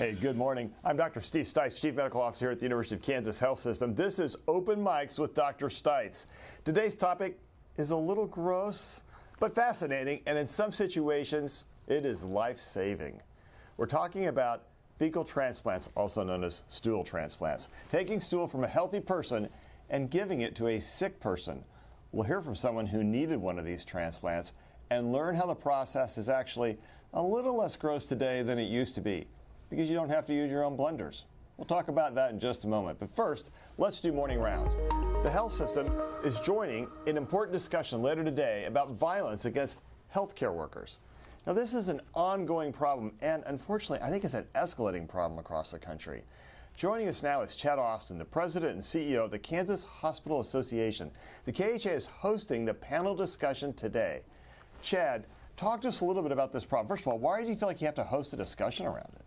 Hey, good morning. I'm Dr. Steve Stites, Chief Medical Officer here at the University of Kansas Health System. This is Open Mics with Dr. Stites. Today's topic is a little gross, but fascinating, and in some situations, it is life-saving. We're talking about fecal transplants, also known as stool transplants. Taking stool from a healthy person and giving it to a sick person. We'll hear from someone who needed one of these transplants and learn how the process is actually a little less gross today than it used to be, because you don't have to use your own blenders. We'll talk about that in just a moment. But first, let's do morning rounds. The health system is joining an important discussion later today about violence against healthcare workers. Now, this is an ongoing problem, and unfortunately, I think it's an escalating problem across the country. Joining us now is Chad Austin, the president and CEO of the Kansas Hospital Association. The KHA is hosting the panel discussion today. Chad, talk to us a little bit about this problem. First of all, why do you feel like you have to host a discussion around it?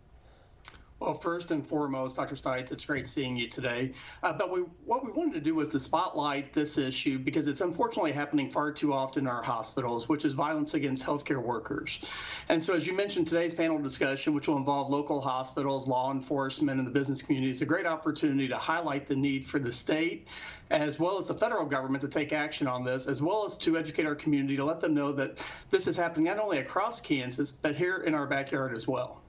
Well, first and foremost, Dr. Stites, it's great seeing you today. But what we wanted to do was to spotlight this issue because it's unfortunately happening far too often in our hospitals, which is violence against healthcare workers. And so, as you mentioned, today's panel discussion, which will involve local hospitals, law enforcement, and the business community, is a great opportunity to highlight the need for the state, as well as the federal government, to take action on this, as well as to educate our community to let them know that this is happening not only across Kansas, but here in our backyard as well.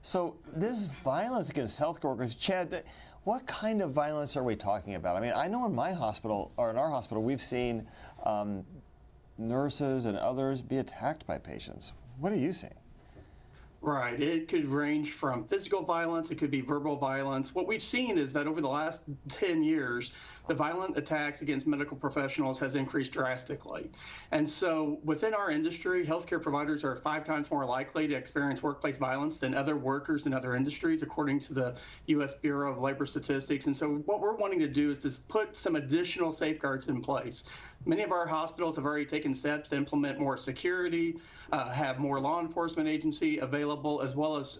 So this violence against health workers, Chad, what kind of violence are we talking about? I mean, I know in my hospital, or in our hospital, we've seen nurses and others be attacked by patients. What are you seeing? Right. It could range from physical violence. It could be verbal violence. What we've seen is that over the last 10 years, the violent attacks against medical professionals has increased drastically. And so within our industry, healthcare providers are 5 times more likely to experience workplace violence than other workers in other industries, according to the U.S. Bureau of Labor Statistics. And so what we're wanting to do is to put some additional safeguards in place. Many of our hospitals have already taken steps to implement more security, have more law enforcement agency available, as well as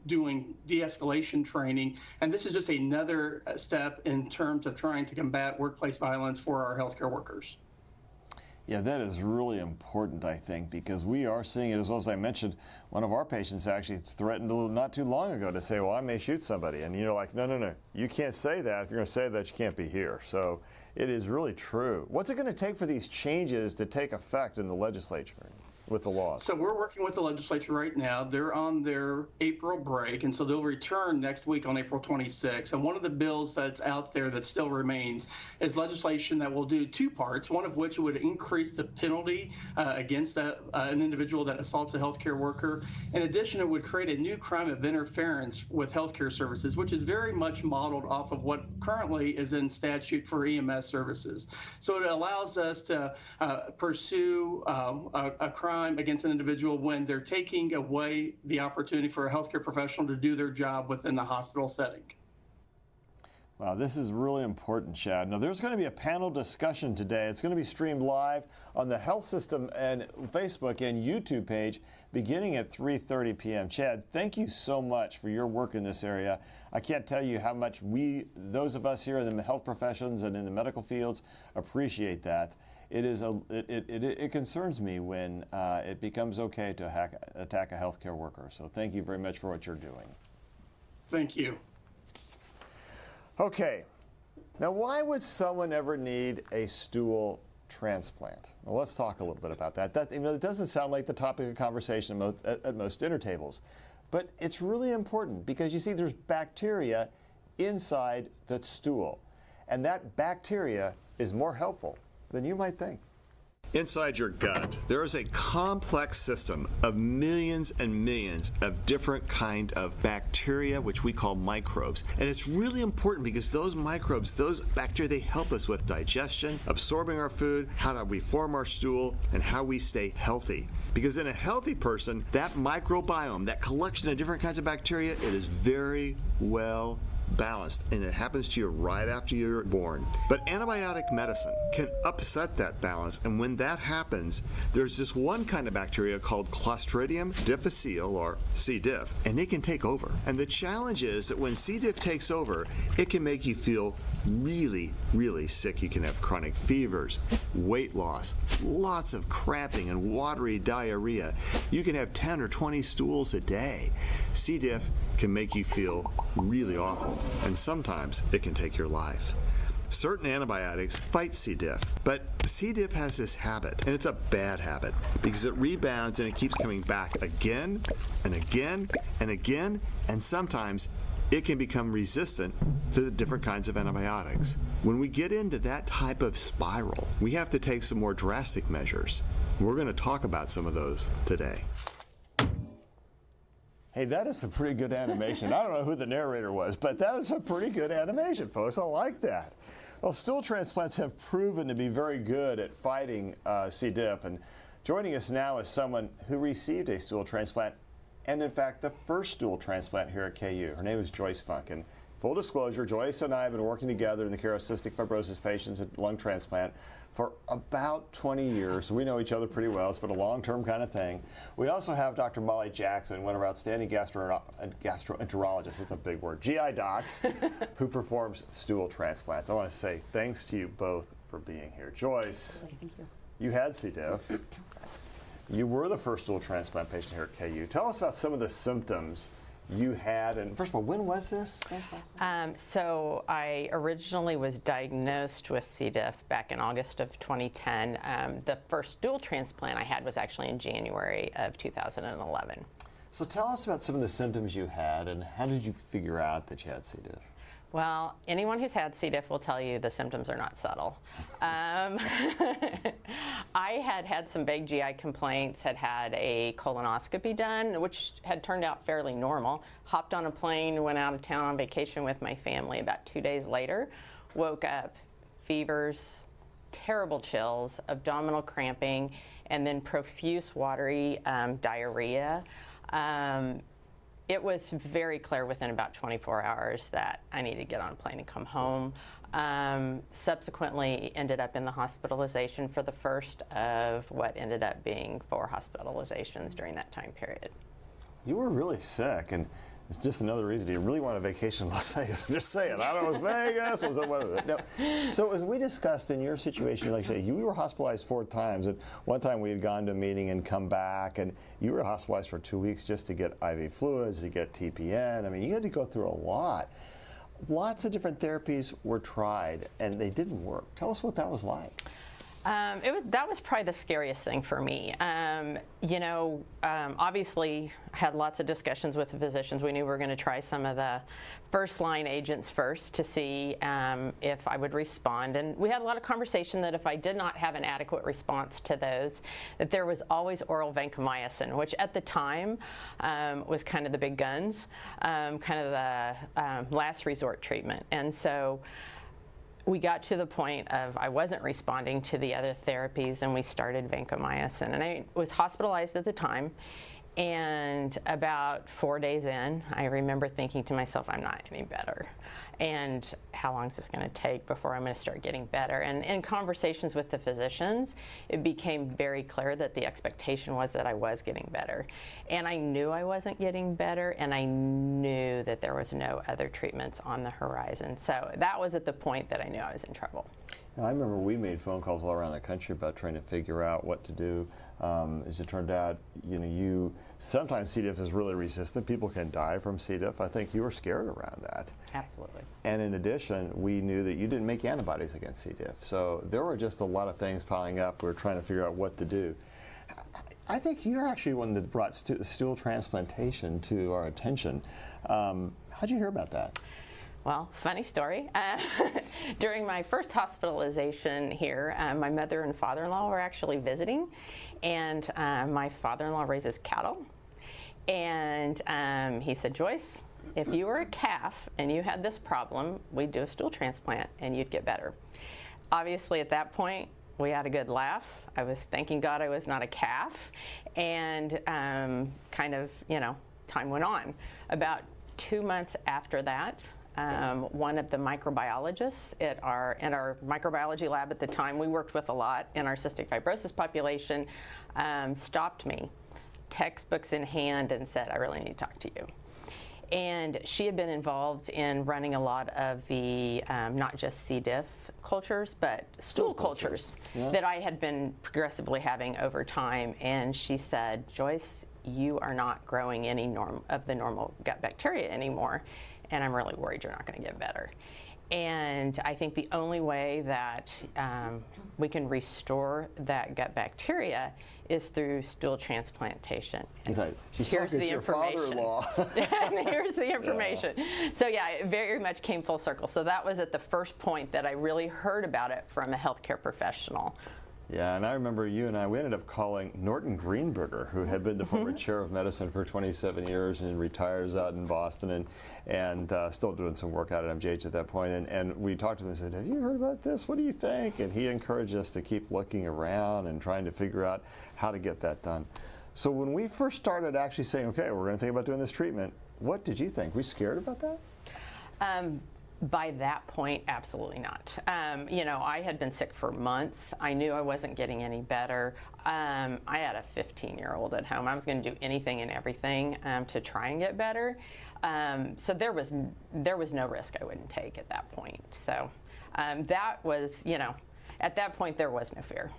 doing de-escalation training. And this is just another step in terms of trying to combat workplace violence for our healthcare workers. Yeah, that is really important, I think, because we are seeing it, as well as I mentioned, one of our patients actually threatened not too long ago to say, well, I may shoot somebody. And you're like, no, you can't say that. If you're going to say that, you can't be here. So it is really true. What's it going to take for these changes to take effect in the legislature with the laws? So we're working with the legislature right now. They're on their April break, and so they'll return next week on April 26th. And one of the bills that's out there that still remains is legislation that will do 2 parts, one of which would increase the penalty against an individual that assaults a healthcare worker. In addition, it would create a new crime of interference with healthcare services, which is very much modeled off of what currently is in statute for EMS services. So it allows us to pursue a crime against an individual when they're taking away the opportunity for a healthcare professional to do their job within the hospital setting. Wow, this is really important, Chad. Now, there's going to be a panel discussion today. It's going to be streamed live on the Health System and Facebook and YouTube page beginning at 3:30 p.m. Chad, thank you so much for your work in this area. I can't tell you how much those of us here in the health professions and in the medical fields, appreciate that. It concerns me when it becomes okay to attack a healthcare worker. So thank you very much for what you're doing. Thank you. Okay, now why would someone ever need a stool transplant? Well, let's talk a little bit about that. It doesn't sound like the topic of conversation at most dinner tables, but it's really important because you see there's bacteria inside the stool, and that bacteria is more helpful than you might think. Inside your gut, there is a complex system of millions and millions of different kind of bacteria, which we call microbes. And it's really important because those microbes, those bacteria, they help us with digestion, absorbing our food, how do we form our stool, and how we stay healthy. Because in a healthy person, that microbiome, that collection of different kinds of bacteria, it is very well balanced, and it happens to you right after you're born. But antibiotic medicine can upset that balance, and when that happens, there's this one kind of bacteria called Clostridium difficile, or C. diff, and it can take over. And the challenge is that when C. diff takes over, it can make you feel really, really sick, you can have chronic fevers, weight loss, lots of cramping and watery diarrhea. You can have 10 or 20 stools a day. C. diff can make you feel really awful, and sometimes it can take your life. Certain antibiotics fight C. diff, but C. diff has this habit, and it's a bad habit because it rebounds and it keeps coming back again and again and again, and sometimes it can become resistant to the different kinds of antibiotics. When we get into that type of spiral, we have to take some more drastic measures. We're going to talk about some of those today. Hey, that is some pretty good animation. I don't know who the narrator was, but that is a pretty good animation, folks. I like that. Well, stool transplants have proven to be very good at fighting C. diff, and joining us now is someone who received a stool transplant, and in fact, the first stool transplant here at KU. Her name is Joyce Funk, and full disclosure, Joyce and I have been working together in the care of cystic fibrosis patients at lung transplant for about 20 years. We know each other pretty well. It's been a long-term kind of thing. We also have Dr. Molly Jackson, one of our outstanding gastroenterologists, it's a big word, GI docs, who performs stool transplants. I want to say thanks to you both for being here. Joyce, Thank you. you had C. diff. You were the first stool transplant patient here at KU. Tell us about some of the symptoms you had, and first of all, when was this? So I originally was diagnosed with C. diff back in August of 2010. The first stool transplant I had was actually in January of 2011. So tell us about some of the symptoms you had, and how did you figure out that you had C. diff? Well, anyone who's had C. diff will tell you the symptoms are not subtle. I had some vague GI complaints, had a colonoscopy done, which had turned out fairly normal. Hopped on a plane, went out of town on vacation with my family. About 2 days later, woke up, fevers, terrible chills, abdominal cramping, and then profuse watery diarrhea. It was very clear within about 24 hours that I needed to get on a plane and come home. Subsequently ended up in the hospitalization for the first of what ended up being 4 hospitalizations during that time period. You were really sick, and it's just another reason. Do you really want a vacation in Las Vegas? I'm just saying. I don't know, it was Vegas. Was it, what was it? No. So as we discussed in your situation, like you say, you were hospitalized 4 times. And one time we had gone to a meeting and come back, and you were hospitalized for 2 weeks just to get IV fluids, to get TPN. I mean, you had to go through a lot. Lots of different therapies were tried, and they didn't work. Tell us what that was like. That was probably the scariest thing for me. Obviously had lots of discussions with the physicians. We knew we were going to try some of the first-line agents first to see if I would respond. And we had a lot of conversation that if I did not have an adequate response to those, that there was always oral vancomycin, which at the time was kind of the big guns, kind of the last resort treatment. And so we got to the point of I wasn't responding to the other therapies, and we started vancomycin. And I was hospitalized at the time, and about 4 days in, I remember thinking to myself, I'm not any better. And how long is this going to take before I'm going to start getting better? And in conversations with the physicians, it became very clear that the expectation was that I was getting better. And I knew I wasn't getting better, and I knew that there was no other treatments on the horizon. So that was at the point that I knew I was in trouble. Now, I remember we made phone calls all around the country about trying to figure out what to do. As it turned out, sometimes C. diff is really resistant. People can die from C. diff. I think you were scared around that. Absolutely. And in addition, we knew that you didn't make antibodies against C. diff. So there were just a lot of things piling up. We were trying to figure out what to do. I think you're actually one that brought stool transplantation to our attention. How'd you hear about that? Well, funny story. During my first hospitalization here, my mother and father-in-law were actually visiting, and my father-in-law raises cattle, and he said, Joyce, if you were a calf and you had this problem, we'd do a stool transplant and you'd get better. Obviously, at that point, we had a good laugh. I was thanking God I was not a calf, and time went on. About 2 months after that, one of the microbiologists in our microbiology lab at the time, we worked with a lot in our cystic fibrosis population, stopped me, textbooks in hand, and said, I really need to talk to you. And she had been involved in running a lot of the, not just C. diff cultures, but stool cultures that I had been progressively having over time. And she said, Joyce, you are not growing any of the normal gut bacteria anymore, and I'm really worried you're not going to get better. And I think the only way that we can restore that gut bacteria is through stool transplantation. She's talking to your father-in-law. Here's the information. So yeah, it very much came full circle. So that was at the first point that I really heard about it from a healthcare professional. Yeah, and I remember you and I, we ended up calling Norton Greenberger, who had been the former chair of medicine for 27 years and retires out in Boston and still doing some work out at MGH at that point. And we talked to him and said, have you heard about this? What do you think? And he encouraged us to keep looking around and trying to figure out how to get that done. So when we first started actually saying, okay, we're going to think about doing this treatment, what did you think? Were you scared about that? By that point, absolutely not. You know, I had been sick for months. I knew I wasn't getting any better. I had a 15-year-old at home. I was going to do anything and everything to try and get better. So there was no risk I wouldn't take at that point. So that was, you know, at that point there was no fear.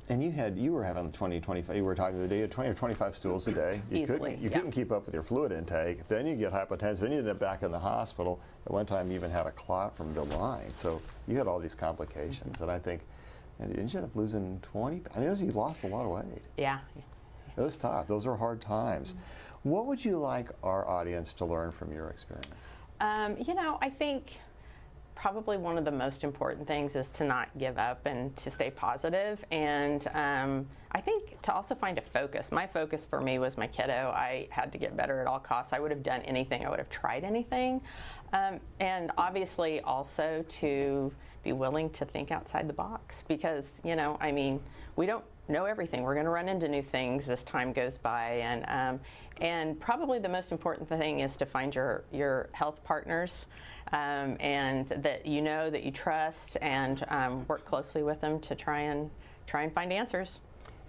And you were having 20, 25, you were talking the day, you had 20 or 25 stools a day. You couldn't keep up with your fluid intake. Then you get hypotension, then you end up back in the hospital. At one time you even had a clot from the line. So you had all these complications. And I think, and didn't you end up losing 20? I mean, you lost a lot of weight. Yeah. It was tough. Those are hard times. What would you like our audience to learn from your experience? You know, I think probably one of the most important things is to not give up and to stay positive. And I think to also find a focus. My focus for me was my kiddo. I had to get better at all costs. I would have done anything. I would have tried anything. And obviously also to be willing to think outside the box because, you know, I mean, we don't know everything. We're going to run into new things as time goes by. And probably the most important thing is to find your health partners and that you know, that you trust, and work closely with them to try and find answers.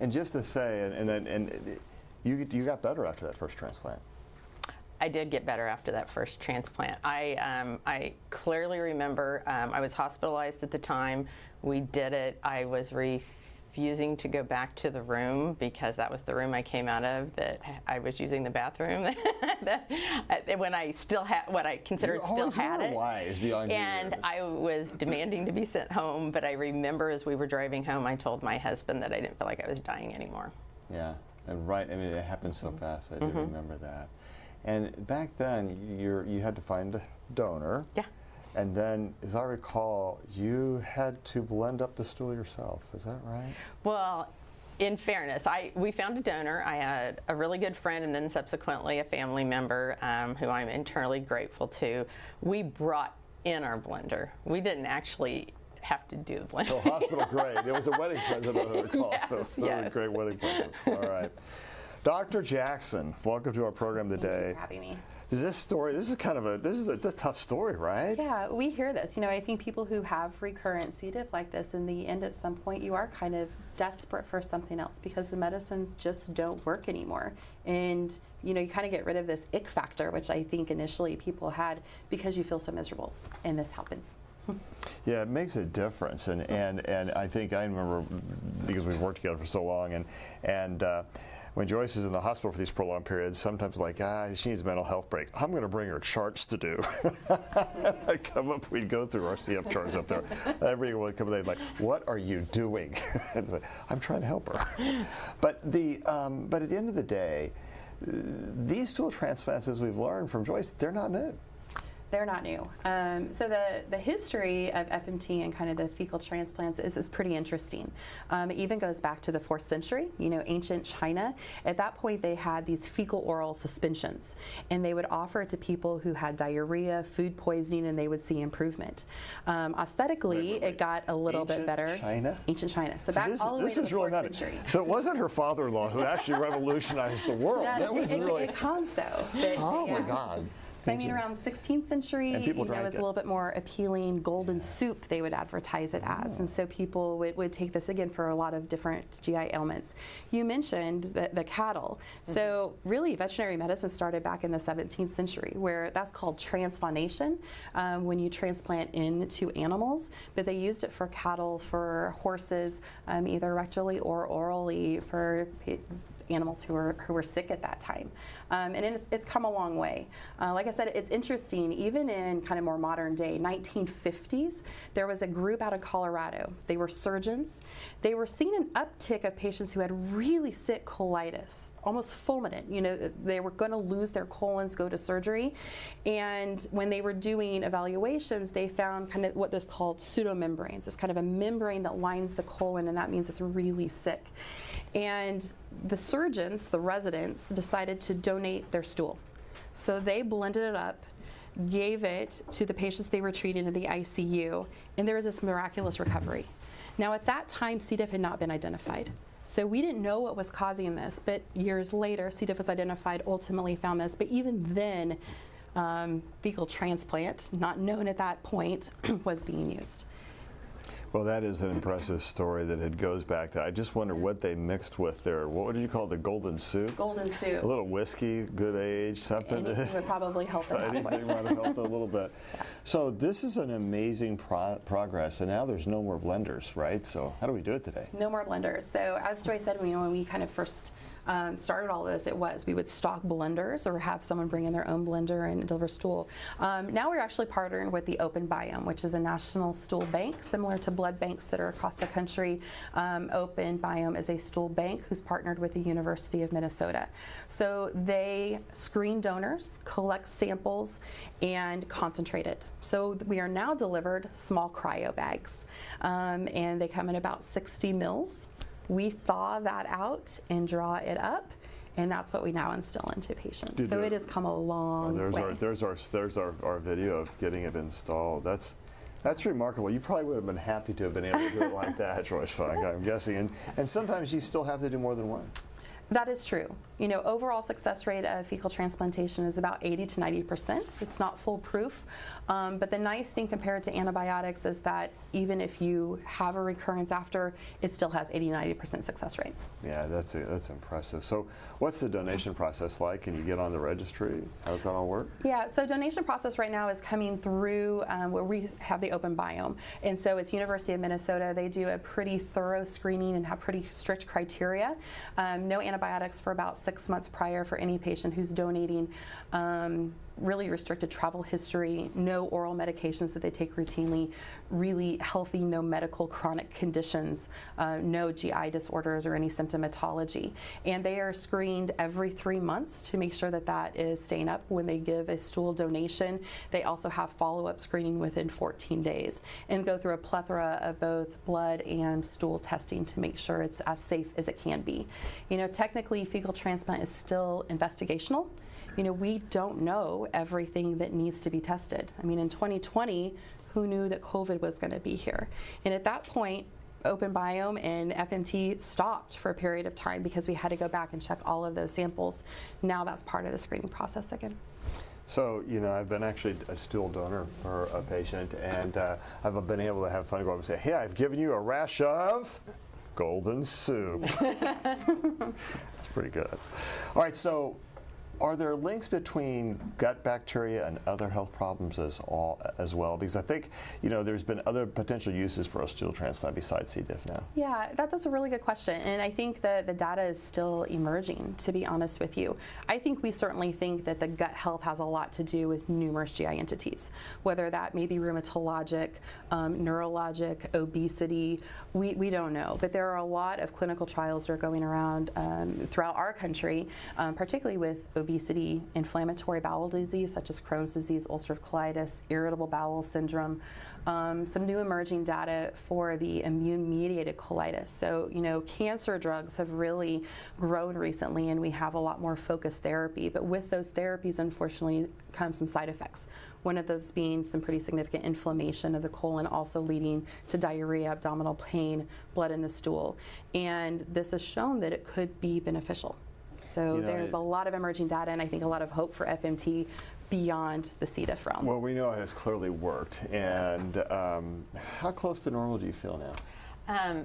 And just to say, and you got better after that first transplant. I did get better after that first transplant. I clearly remember I was hospitalized at the time. We did it. I was refusing to go back to the room because that was the room I came out of, that I was using the bathroom when I still had what I considered still had it. Wise beyond and years. I was demanding to be sent home, but I remember as we were driving home, I told my husband that I didn't feel like I was dying anymore. Yeah, and right, I mean, it happened so fast. I do remember that. And back then, you had to find a donor. Yeah. And then, as I recall, you had to blend up the stool yourself. Is that right? Well, in fairness, we found a donor. I had a really good friend and then subsequently a family member who I'm eternally grateful to. We brought in our blender. We didn't actually have to do the blender. So hospital grade. It was a wedding present, I recall. Yes, so that was a great wedding present. All right. Dr. Jackson, welcome to our program today. Thank you for having me. This is a tough story, right? Yeah, we hear this. You know, I think people who have recurrent C. diff like this, in the end, at some point, you are kind of desperate for something else because the medicines just don't work anymore. And, you know, you kind of get rid of this ick factor, which I think initially people had because you feel so miserable, and this happens. Yeah, it makes a difference, and I think I remember, because we've worked together for so long, and when Joyce is in the hospital for these prolonged periods, sometimes like, she needs a mental health break. I'm going to bring her charts to do. We'd go through our CF charts up there. Everyone would come in, like, what are you doing? I'm trying to help her. But at the end of the day, these stool transplants, as we've learned from Joyce, they're not new. They're not new. So the history of FMT and kind of the fecal transplants is pretty interesting. It even goes back to the 4th century, you know, ancient China. At that point, they had these fecal oral suspensions, and they would offer it to people who had diarrhea, food poisoning, and they would see improvement. Aesthetically, it got a little bit better. China? Ancient China. So back all the way to the 4th century. So it wasn't her father-in-law who actually revolutionized the world. Yeah, That was really... It comes, though. Oh, my God. So I mean, around the 16th century, And people it drank was it. a little bit more appealing. Golden soup, they would advertise it as, and so people would take this again for a lot of different GI ailments. You mentioned the cattle. So really, veterinary medicine started back in the 17th century, where that's called transplantation, when you transplant into animals. But they used it for cattle, for horses, either rectally or orally for animals who were sick at that time. And it's come a long way. Like I said, it's interesting, even in kind of more modern day, 1950s, there was a group out of Colorado. They were surgeons. They were seeing an uptick of patients who had really sick colitis, almost fulminant. You know, they were going to lose their colons, go to surgery. And when they were doing evaluations, they found kind of what this called pseudomembranes. It's kind of a membrane that lines the colon, and that means it's really sick. And the surgeons, the residents, decided to donate their stool. So they blended it up, gave it to the patients they were treating in the ICU, and there was this miraculous recovery. Now at that time, C. diff had not been identified. So we didn't know what was causing this, but years later, C. diff was identified, ultimately found this. But even then, fecal transplant, not known at that point, was being used. Well, that is an impressive story that it goes back to. I just wonder what they mixed with their, what did you call it, the golden soup? Golden soup. A little whiskey, good age, something. Anything would probably help them out. Anything might have helped a little bit. So this is an amazing progress, and now there's no more blenders, right? So how do we do it today? No more blenders. So as Joy said, when we kind of first started all this, we would stock blenders or have someone bring in their own blender and deliver stool. Now we're actually partnering with the Open Biome, which is a national stool bank, similar to blood banks that are across the country. Open Biome is a stool bank who's partnered with the University of Minnesota. So they screen donors, collect samples, and concentrate it. So we are now delivered small cryo bags, and they come in about 60 mils. We thaw that out and draw it up, and that's what we now instill into patients. So it has come a long way. There's our video of getting it installed. That's remarkable. You probably would have been happy to have been able to do it like that, Joyce Funk, I'm guessing. And sometimes you still have to do more than one. That is true. You know, overall success rate of fecal transplantation is about 80 to 90%. It's not foolproof, but the nice thing compared to antibiotics is that even if you have a recurrence after, it still has 80-90% success rate. Yeah, that's impressive. So what's the donation process like? Can you get on the registry? How does that all work? Yeah, so donation process right now is coming through where we have the Open Biome. And so it's University of Minnesota. They do a pretty thorough screening and have pretty strict criteria. No antibiotics for about 6 months prior for any patient who's donating. Really restricted travel history, no oral medications that they take routinely, really healthy, no medical chronic conditions, no GI disorders or any symptomatology. And they are screened every 3 months to make sure that that is staying up when they give a stool donation. They also have follow-up screening within 14 days and go through a plethora of both blood and stool testing to make sure it's as safe as it can be. You know, technically fecal transplant is still investigational. You know, we don't know everything that needs to be tested. I mean, in 2020, who knew that COVID was going to be here? And at that point, Open Biome and FMT stopped for a period of time because we had to go back and check all of those samples. Now that's part of the screening process again. So, you know, I've been actually a stool donor for a patient, and I've been able to have fun, go up and say, hey, I've given you a rash of golden soup. That's pretty good. All right, so are there links between gut bacteria and other health problems as well? Because I think, you know, there's been other potential uses for a stool transplant besides C. diff now. Yeah, that's a really good question. And I think that the data is still emerging, to be honest with you. I think we certainly think that the gut health has a lot to do with numerous GI entities, whether that may be rheumatologic, neurologic, obesity, we don't know. But there are a lot of clinical trials that are going around throughout our country, particularly with obesity, inflammatory bowel disease such as Crohn's disease, ulcerative colitis, irritable bowel syndrome, some new emerging data for the immune-mediated colitis. So, you know, cancer drugs have really grown recently, and we have a lot more focused therapy. But with those therapies, unfortunately, come some side effects. One of those being some pretty significant inflammation of the colon, also leading to diarrhea, abdominal pain, blood in the stool. And this has shown that it could be beneficial. So there's a lot of emerging data, and I think a lot of hope for FMT beyond the C. diff realm. Well, we know it has clearly worked. And how close to normal do you feel now?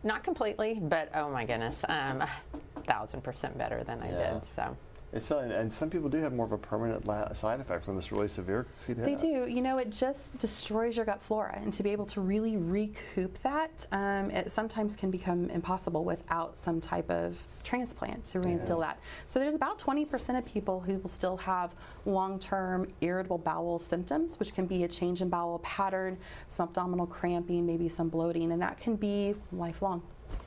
Not completely, but oh my goodness, 1,000% better than I did. So. And some people do have more of a permanent side effect from this really severe C. diff. They do. You know, it just destroys your gut flora, and to be able to really recoup that, it sometimes can become impossible without some type of transplant to reinstill that. So there's about 20% of people who will still have long-term irritable bowel symptoms, which can be a change in bowel pattern, some abdominal cramping, maybe some bloating, and that can be lifelong.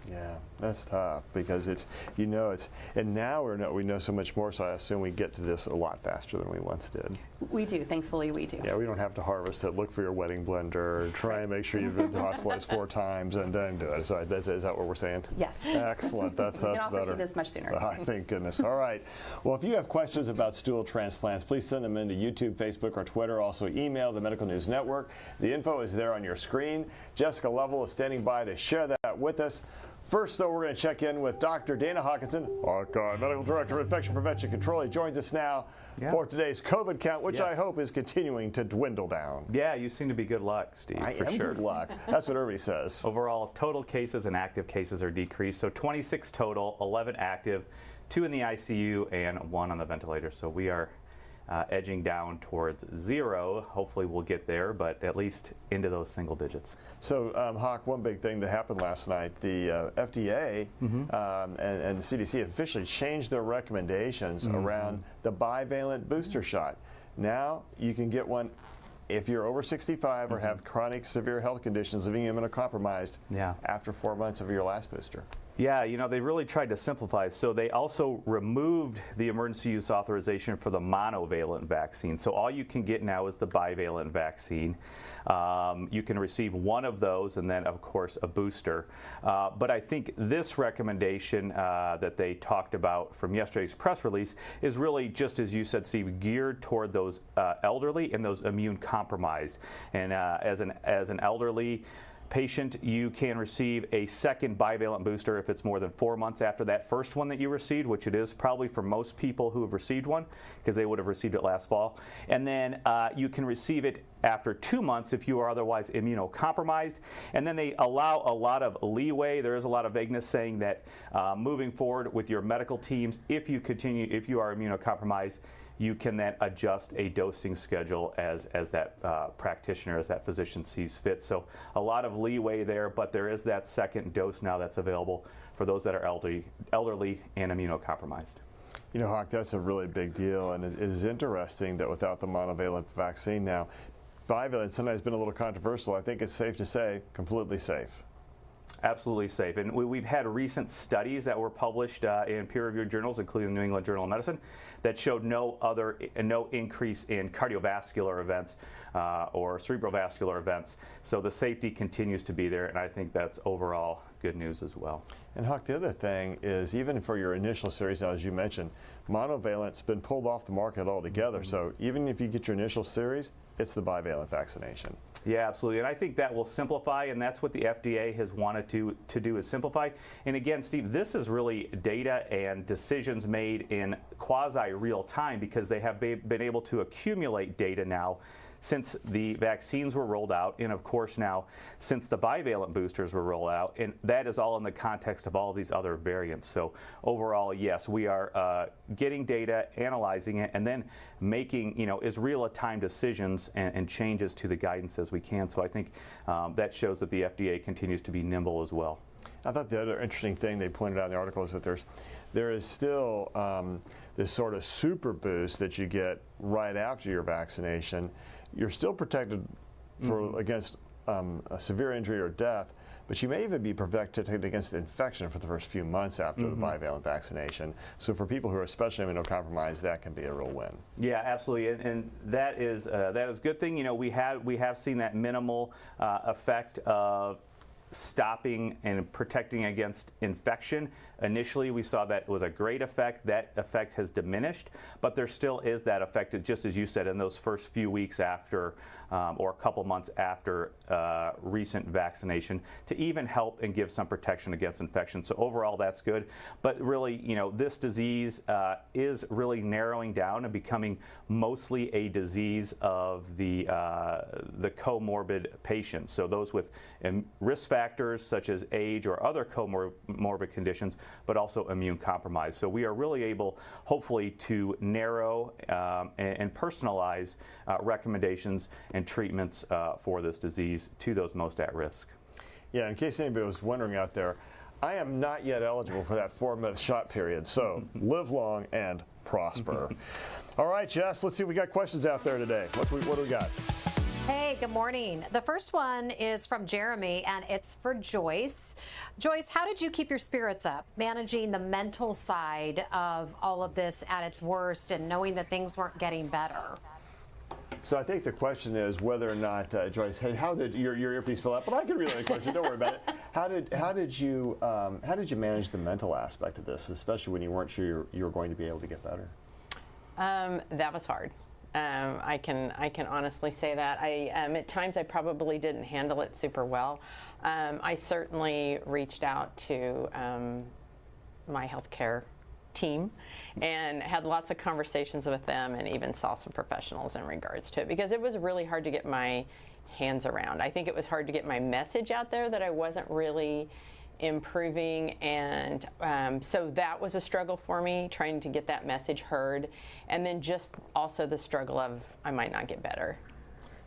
Yeah, that's tough because and now we know so much more, so I assume we get to this a lot faster than we once did. We do, thankfully we do. Yeah, we don't have to harvest it, look for your wedding blender, try and make sure you've been hospitalized 4 times and then do it. So is that what we're saying? Yes. Excellent, that's we can offer better. you this much sooner. Thank goodness. All right. Well, if you have questions about stool transplants, please send them into YouTube, Facebook, or Twitter. Also email the Medical News Network. The info is there on your screen. Jessica Lovell is standing by to share that with us. First, though, we're going to check in with Dr. Dana Hawkinson, Hawkeye, Medical Director of Infection Prevention Control. He joins us now for today's COVID count, which I hope is continuing to dwindle down. Yeah, you seem to be good luck, Steve, I for am sure. good luck. That's what everybody says. Overall, total cases and active cases are decreased. So 26 total, 11 active, 2 in the ICU, and 1 on the ventilator. So we are edging down towards 0. Hopefully we'll get there, but at least into those single digits. So, Hawk, one big thing that happened last night, the FDA and the CDC officially changed their recommendations around the bivalent booster shot. Now you can get one if you're over 65 or have chronic severe health conditions, living immunocompromised after 4 months of your last booster. Yeah, you know, they really tried to simplify. So they also removed the emergency use authorization for the monovalent vaccine. So all you can get now is the bivalent vaccine. You can receive one of those and then, of course, a booster. But I think this recommendation that they talked about from yesterday's press release is really, just as you said, Steve, geared toward those elderly and those immune compromised. And as an elderly patient, you can receive a second bivalent booster if it's more than 4 months after that first one that you received, which it is probably for most people who have received one because they would have received it last fall. And then you can receive it after 2 months if you are otherwise immunocompromised. And then they allow a lot of leeway. There is a lot of vagueness saying that moving forward with your medical teams, if you are immunocompromised, you can then adjust a dosing schedule as that practitioner, as that physician sees fit. So a lot of leeway there, but there is that second dose now that's available for those that are elderly and immunocompromised. You know, Hawk, that's a really big deal, and it is interesting that without the monovalent vaccine now, bivalent sometimes been a little controversial. I think it's safe to say completely safe. Absolutely safe. And we've had recent studies that were published in peer-reviewed journals, including the New England Journal of Medicine, that showed no increase in cardiovascular events or cerebrovascular events. So the safety continues to be there, and I think that's overall good news as well. And Huck, the other thing is, even for your initial series, now, as you mentioned, monovalent's been pulled off the market altogether. So even if you get your initial series, it's the bivalent vaccination. Yeah, absolutely. And I think that will simplify, and that's what the FDA has wanted to do, is simplify. And again, Steve, this is really data and decisions made in quasi-real time because they have been able to accumulate data now since the vaccines were rolled out, and of course now since the bivalent boosters were rolled out, and that is all in the context of all of these other variants. So overall, yes, we are getting data, analyzing it, and then making, as real-time decisions and changes to the guidance as we can. So I think that shows that the FDA continues to be nimble as well. I thought the other interesting thing they pointed out in the article is that there is still this sort of super boost that you get right after your vaccination. You're still protected against a severe injury or death, but you may even be protected against infection for the first few months after the bivalent vaccination. So for people who are especially immunocompromised, that can be a real win. Yeah, absolutely, and that is a good thing. We have seen that minimal effect of stopping and protecting against infection. Initially, we saw that it was a great effect. That effect has diminished, but there still is that effect, just as you said, in those first few weeks after or a couple months after recent vaccination to even help and give some protection against infection. So overall, that's good. But really, this disease is really narrowing down and becoming mostly a disease of the comorbid patients. So those with risk factors such as age or other comorbid conditions, but also immune compromise. So we are really able, hopefully, to narrow and personalize recommendations and treatments for this disease to those most at risk. Yeah, in case anybody was wondering out there, I am not yet eligible for that 4-month shot period, so live long and prosper. All right, Jess, let's see if we got questions out there today. What do we got? Hey, good morning. The first one is from Jeremy, and it's for Joyce. Joyce, how did you keep your spirits up, managing the mental side of all of this at its worst and knowing that things weren't getting better? So I think the question is whether or not, Joyce, hey, how did your earpiece fill out? But I can relay the question. Don't worry about it. How did you manage the mental aspect of this, especially when you weren't sure you were going to be able to get better? That was hard. I can honestly say that. At times I probably didn't handle it super well. I certainly reached out to my healthcare team and had lots of conversations with them, and even saw some professionals in regards to it, because it was really hard to get my hands around. I think it was hard to get my message out there that I wasn't really improving, and so that was a struggle for me, trying to get that message heard, and then just also the struggle of I might not get better.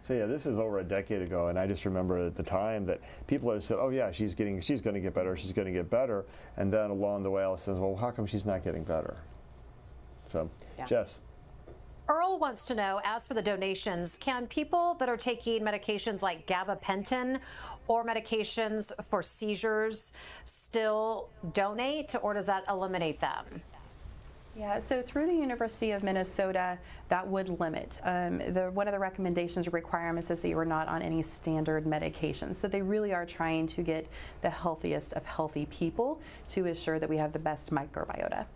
So yeah, this is over a decade ago, and I just remember at the time that people had said, "Oh yeah, she's going to get better, she's going to get better," and then along the way, I says, "Well, how come she's not getting better?" So, yeah. Jess. Earl wants to know, as for the donations, can people that are taking medications like gabapentin or medications for seizures still donate, or does that eliminate them? Yeah, so through the University of Minnesota, that would limit. One of the recommendations or requirements is that you are not on any standard medications. So they really are trying to get the healthiest of healthy people to ensure that we have the best microbiota.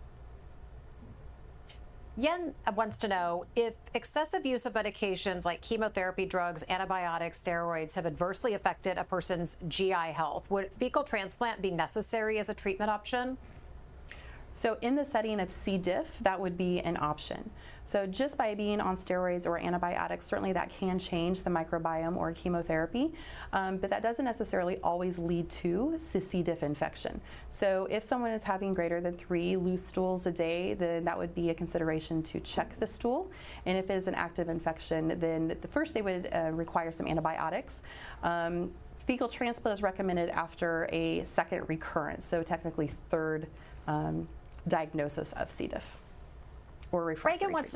Yen wants to know if excessive use of medications like chemotherapy, drugs, antibiotics, steroids have adversely affected a person's GI health. Would fecal transplant be necessary as a treatment option? So in the setting of C. diff, that would be an option. So just by being on steroids or antibiotics, certainly that can change the microbiome or chemotherapy, but that doesn't necessarily always lead to C. diff infection. So if someone is having greater than 3 loose stools a day, then that would be a consideration to check the stool. And if it is an active infection, then first they would require some antibiotics. Fecal transplant is recommended after a second recurrence, so technically third diagnosis of C. diff or refractory Reagan wants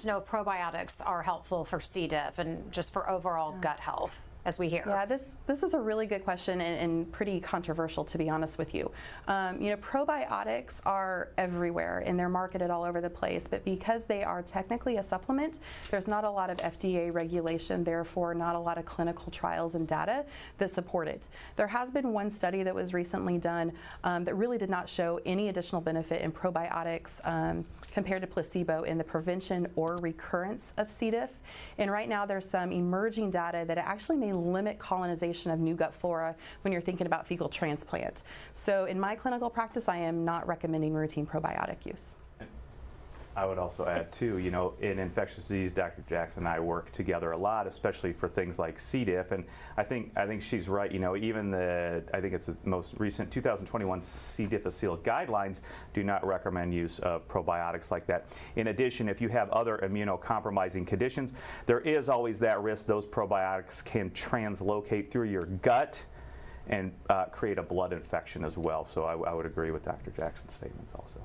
to know if probiotics are helpful for C. diff and just for overall gut health, as we hear. Yeah, this is a really good question and pretty controversial, to be honest with you. Probiotics are everywhere and they're marketed all over the place, but because they are technically a supplement, there's not a lot of FDA regulation, therefore not a lot of clinical trials and data that support it. There has been one study that was recently done that really did not show any additional benefit in probiotics compared to placebo in the prevention or recurrence of C. diff. And right now there's some emerging data that it actually may limit colonization of new gut flora when you're thinking about fecal transplant. So in my clinical practice, I am not recommending routine probiotic use. I would also add too, in infectious disease, Dr. Jackson and I work together a lot, especially for things like C. diff, and I think she's right. Even I think it's the most recent 2021 C. difficile guidelines do not recommend use of probiotics like that. In addition, if you have other immunocompromising conditions, there is always that risk those probiotics can translocate through your gut and create a blood infection as well. So I would agree with Dr. Jackson's statements also.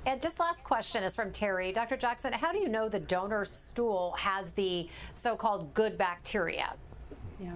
And just last question is from Terry. Dr. Jackson, how do you know the donor stool has the so-called good bacteria? Yeah.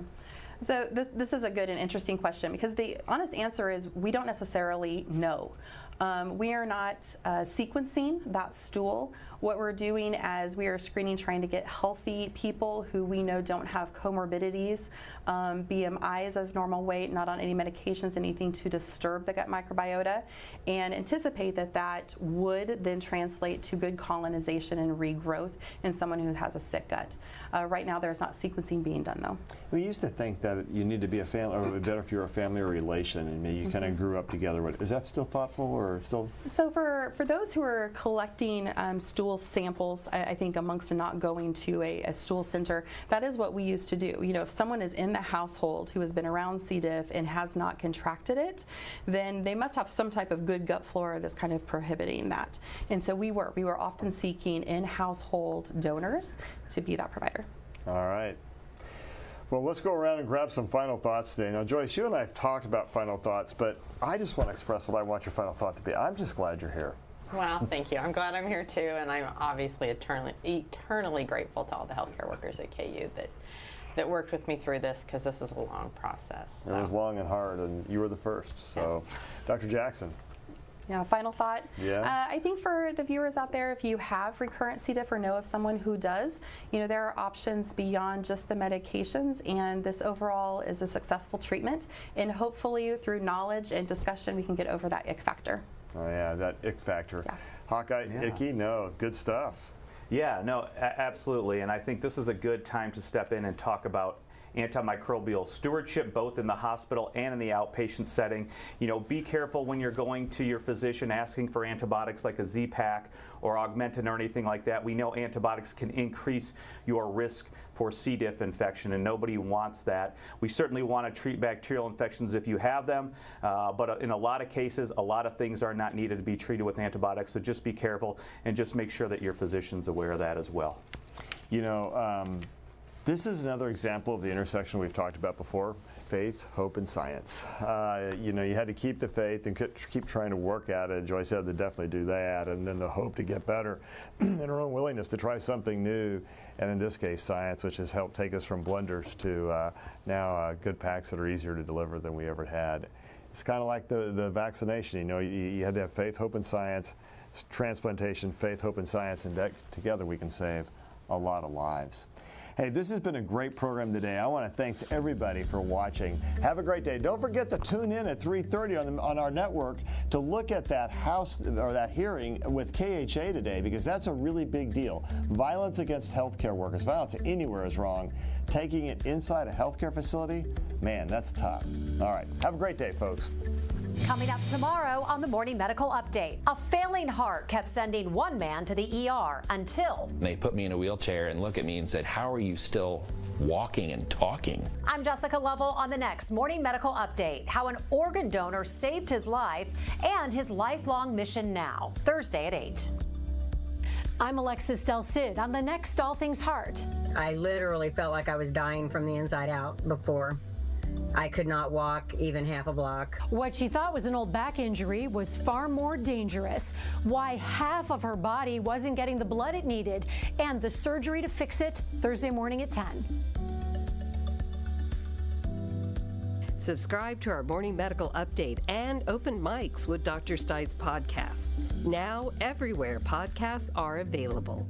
So this is a good and interesting question, because the honest answer is we don't necessarily know. We are not sequencing that stool. What we're doing is we are screening, trying to get healthy people who we know don't have comorbidities, BMIs of normal weight, not on any medications, anything to disturb the gut microbiota, and anticipate that that would then translate to good colonization and regrowth in someone who has a sick gut. Right now, there's not sequencing being done, though. We used to think that you need to be a family, or it would be better if you're a family or relation, and maybe you kind of grew up together. Is that still thoughtful, or still? So for those who are collecting stool samples, I think amongst not going to a stool center, that is what we used to do. You know, if someone is in the household who has been around C. diff and has not contracted it, then they must have some type of good gut flora that's kind of prohibiting that. And so we were often seeking in-household donors to be that provider. All right. Well, let's go around and grab some final thoughts today. Now, Joyce, you and I have talked about final thoughts, but I just want to express what I want your final thought to be. I'm just glad you're here. Well, thank you. I'm glad I'm here too, and I'm obviously eternally grateful to all the healthcare workers at KU that worked with me through this, because this was a long process. It was long and hard, and you were the first. So, Dr. Jackson. Yeah, final thought. Yeah. I think for the viewers out there, if you have recurrent C. diff or know of someone who does, you know, there are options beyond just the medications, and this overall is a successful treatment. And hopefully through knowledge and discussion, we can get over that ick factor. Oh yeah, that ick factor. Yeah. Hawkeye, icky, no, good stuff. Yeah, no, absolutely. And I think this is a good time to step in and talk about antimicrobial stewardship, both in the hospital and in the outpatient setting. You know, be careful when you're going to your physician asking for antibiotics like a Z-Pak or Augmentin or anything like that. We know antibiotics can increase your risk for C. diff infection, and nobody wants that. We certainly want to treat bacterial infections if you have them, but in a lot of cases, a lot of things are not needed to be treated with antibiotics, so just be careful and just make sure that your physician's aware of that as well. You know, this is another example of the intersection we've talked about before: faith, hope, and science. You know, you had to keep the faith and keep trying to work at it. Joyce had to definitely do that, and then the hope to get better, and her own willingness to try something new, and in this case, science, which has helped take us from blunders to now good packs that are easier to deliver than we ever had. It's kind of like the vaccination. You know, you had to have faith, hope, and science. Transplantation, faith, hope, and science, and together we can save a lot of lives. Hey, this has been a great program today. I want to thank everybody for watching. Have a great day. Don't forget to tune in at 3:30 on our network to look at that that hearing with KHA today, because that's a really big deal. Violence against healthcare workers, violence anywhere is wrong. Taking it inside a healthcare facility, man, that's tough. All right, have a great day, folks. Coming up tomorrow on the Morning Medical Update, a failing heart kept sending one man to the ER until they put me in a wheelchair and looked at me and said, "How are you still walking and talking?" I'm Jessica Lovell on the next Morning Medical Update, how an organ donor saved his life and his lifelong mission now, Thursday at 8. I'm Alexis Del Cid on the next All Things Heart. I literally felt like I was dying from the inside out before. I could not walk even half a block. What she thought was an old back injury was far more dangerous. Why half of her body wasn't getting the blood it needed, and the surgery to fix it, Thursday morning at 10. Subscribe to our Morning Medical Update and Open Mics with Dr. Stites podcasts. Now, everywhere podcasts are available.